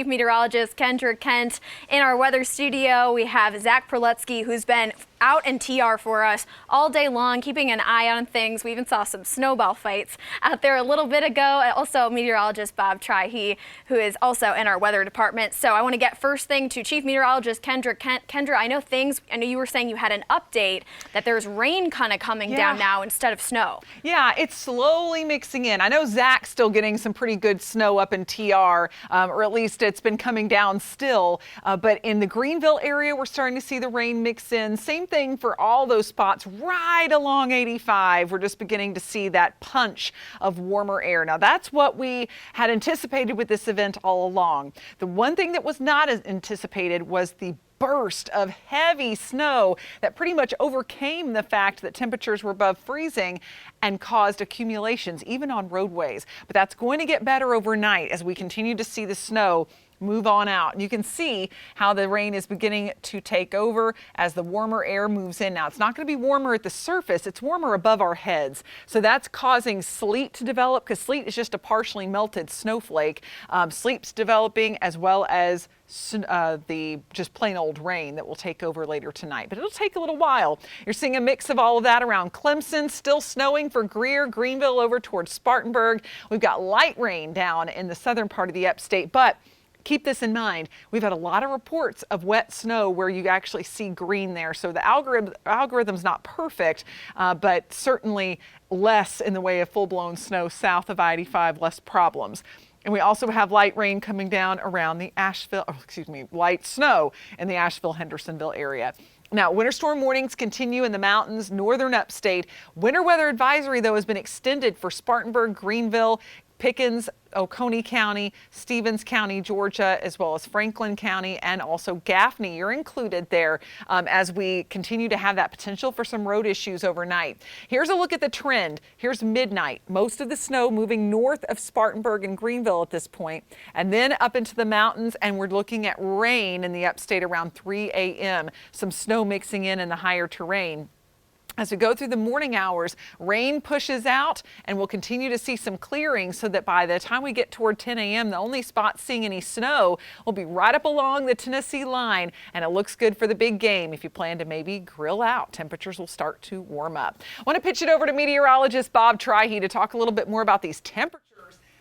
Meteorologist Kendra Kent in our weather studio. We have Zach Perletsky, who's been out in TR for us all day long, keeping an eye on things. We even saw some snowball fights out there a little bit ago. Also, meteorologist Bob Trihey, who is also in our weather department. So I want to get first thing to Chief Meteorologist Kendra Kent. Kendra, I know you were saying you had an update that there's rain kind of coming down now instead of snow. Yeah, it's slowly mixing in. I know Zach's still getting some pretty good snow up in TR, or at least it's been coming down still. But in the Greenville area, we're starting to see the rain mix in. Same thing for all those spots right along 85. We're just beginning to see that punch of warmer air. Now, that's what we had anticipated with this event all along. The one thing that was not as anticipated was the burst of heavy snow that pretty much overcame the fact that temperatures were above freezing and caused accumulations even on roadways. But that's going to get better overnight as we continue to see the snow move on out. And you can see how the rain is beginning to take over as the warmer air moves in. Now, it's not going to be warmer at the surface. It's warmer above our heads. So that's causing sleet to develop, because sleet is just a partially melted snowflake. Sleet's developing, as well as the just plain old rain that will take over later tonight. But it'll take a little while. You're seeing a mix of all of that around Clemson, still snowing for Greer, Greenville over towards Spartanburg. We've got light rain down in the southern part of the upstate, but keep this in mind. We've had a lot of reports of wet snow where you actually see green there. So the algorithm's not perfect, but certainly less in the way of full-blown snow south of I-85, less problems. And we also have light rain coming down around the light snow in the Asheville-Hendersonville area. Now, winter storm warnings continue in the mountains, northern upstate. Winter weather advisory, though, has been extended for Spartanburg, Greenville, Pickens, Oconee County, Stevens County, Georgia, as well as Franklin County, and also Gaffney. You're included there as we continue to have that potential for some road issues overnight. Here's a look at the trend. Here's midnight. Most of the snow moving north of Spartanburg and Greenville at this point, and then up into the mountains, and we're looking at rain in the upstate around 3 a.m. Some snow mixing in the higher terrain. As we go through the morning hours, rain pushes out, and we'll continue to see some clearing so that by the time we get toward 10 a.m., the only spot seeing any snow will be right up along the Tennessee line, and it looks good for the big game. If you plan to maybe grill out, temperatures will start to warm up. I want to pitch it over to meteorologist Bob Trihey to talk a little bit more about these temperatures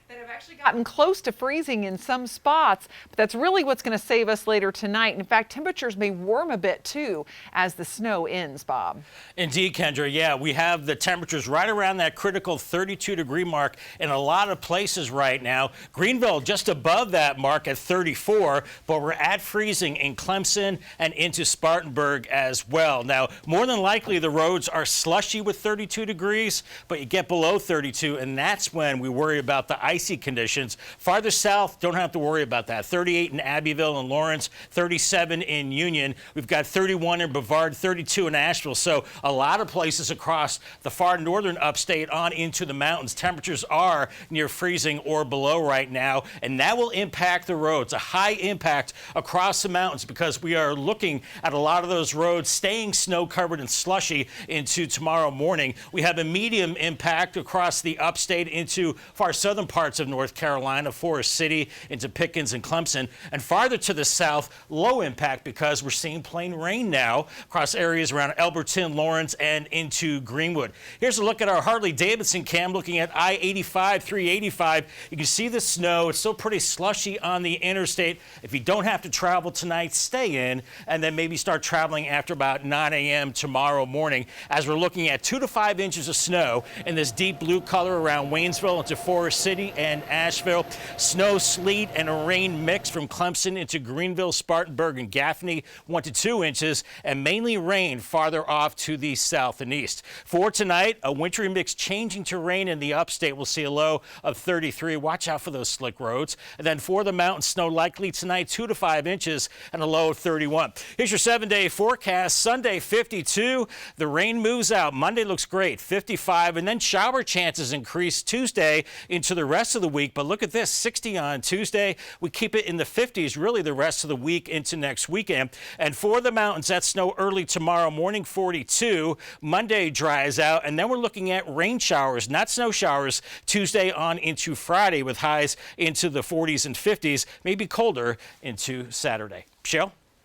that have actually gotten close to freezing in some spots, but that's really what's going to save us later tonight. In fact, temperatures may warm a bit too as the snow ends, Bob. Indeed, Kendra. Yeah, we have the temperatures right around that critical 32-degree mark in a lot of places right now. Greenville just above that mark at 34, but we're at freezing in Clemson and into Spartanburg as well. Now, more than likely the roads are slushy with 32 degrees, but you get below 32, and that's when we worry about the icy conditions. Farther south, don't have to worry about that. 38 in Abbeville and Lawrence, 37 in Union. We've got 31 in Brevard, 32 in Asheville. So a lot of places across the far northern upstate on into the mountains. Temperatures are near freezing or below right now, and that will impact the roads. A high impact across the mountains because we are looking at a lot of those roads staying snow-covered and slushy into tomorrow morning. We have a medium impact across the upstate into far southern parts of North Carolina, Forest City, into Pickens and Clemson, and farther to the south, low impact because we're seeing plain rain now across areas around Elberton, Lawrence, and into Greenwood. Here's a look at our Harley-Davidson cam looking at I-85, 385. You can see the snow. It's still pretty slushy on the interstate. If you don't have to travel tonight, stay in, and then maybe start traveling after about 9 a.m. tomorrow morning as we're looking at 2 to 5 inches of snow in this deep blue color around Waynesville into Forest City and Asheville. Snow, sleet, and a rain mix from Clemson into Greenville, Spartanburg, and Gaffney, 1 to 2 inches, and mainly rain farther off to the south and east. For tonight, a wintry mix changing to rain in the upstate. We'll see a low of 33. Watch out for those slick roads. And then for the mountain, snow likely tonight, 2 to 5 inches, and a low of 31. Here's your 7-day forecast. Sunday, 52. The rain moves out. Monday looks great, 55, and then shower chances increase Tuesday into the rest rest of the week. But look at this, 60 on Tuesday. We keep it in the 50s really the rest of the week into next weekend. And for the mountains, that snow early tomorrow morning, 42. Monday dries out, and then we're looking at rain showers, not snow showers, Tuesday on into Friday with highs into the 40s and 50s, maybe colder into Saturday. Michelle?